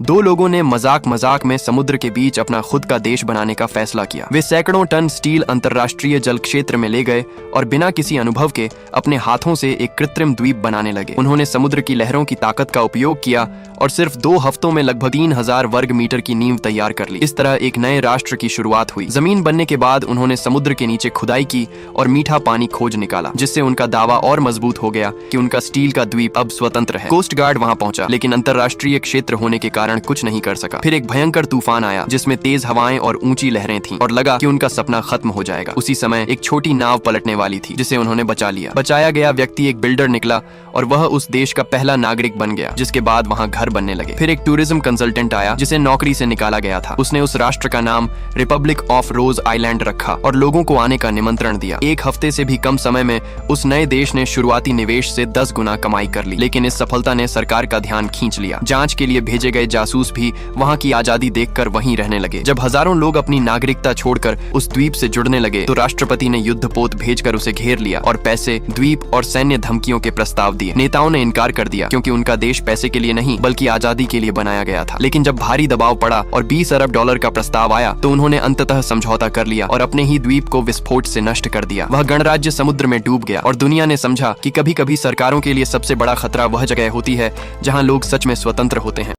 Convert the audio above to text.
दो लोगों ने मजाक मजाक में समुद्र के बीच अपना खुद का देश बनाने का फैसला किया। वे सैकड़ों टन स्टील अंतर्राष्ट्रीय जल क्षेत्र में ले गए और बिना किसी अनुभव के अपने हाथों से एक कृत्रिम द्वीप बनाने लगे। उन्होंने समुद्र की लहरों की ताकत का उपयोग किया और सिर्फ 2 हफ्तों में लगभग 3000 वर्ग मीटर की नींव तैयार कर ली। इस तरह एक नए राष्ट्र की शुरुआत हुई। जमीन बनने के बाद उन्होंने समुद्र के नीचे खुदाई की और मीठा पानी खोज निकाला, जिससे उनका दावा और मजबूत हो गया कि उनका स्टील का द्वीप अब स्वतंत्र है। कोस्ट गार्ड वहां पहुंचा, लेकिन अंतर्राष्ट्रीय क्षेत्र होने के कारण कुछ नहीं कर सका। फिर एक भयंकर तूफान आया जिसमें तेज हवाएं और ऊंची लहरें थीं और लगा कि उनका सपना खत्म हो जाएगा। उसी समय एक छोटी नाव पलटने वाली थी जिसे उन्होंने बचा लिया। बचाया गया व्यक्ति एक बिल्डर निकला और वह उस देश का पहला नागरिक बन गया, जिसके बाद वहां घर बनने लगे। फिर एक टूरिज्म कंसल्टेंट आया जिसे नौकरी से निकाला गया था। उसने उस राष्ट्र का नाम रिपब्लिक ऑफ रोज आइलैंड रखा और लोगों को आने का निमंत्रण दिया। 1 हफ्ते से भी कम समय में उस नए देश ने शुरुआती निवेश से 10 गुना कमाई कर ली। लेकिन इस सफलता ने सरकार का ध्यान खींच लिया। जांच के लिए भेजे गए जासूस भी वहां की आजादी देखकर वहीं रहने लगे। जब हजारों लोग अपनी नागरिकता छोड़कर उस द्वीप से जुड़ने लगे तो राष्ट्रपति ने युद्धपोत भेजकर उसे घेर लिया और पैसे, द्वीप और सैन्य धमकियों के प्रस्ताव दिए। नेताओं ने इनकार कर दिया क्योंकि उनका देश पैसे के लिए नहीं बल्कि आजादी के लिए बनाया गया था। लेकिन जब भारी दबाव पड़ा और 20 अरब डॉलर का प्रस्ताव आया तो उन्होंने अंततः समझौता कर लिया और अपने ही द्वीप को विस्फोट से नष्ट कर दिया। वह गणराज्य समुद्र में डूब गया और दुनिया ने समझा कि कभी-कभी सरकारों के लिए सबसे बड़ा खतरा वह जगह होती है जहां लोग सच में स्वतंत्र होते हैं।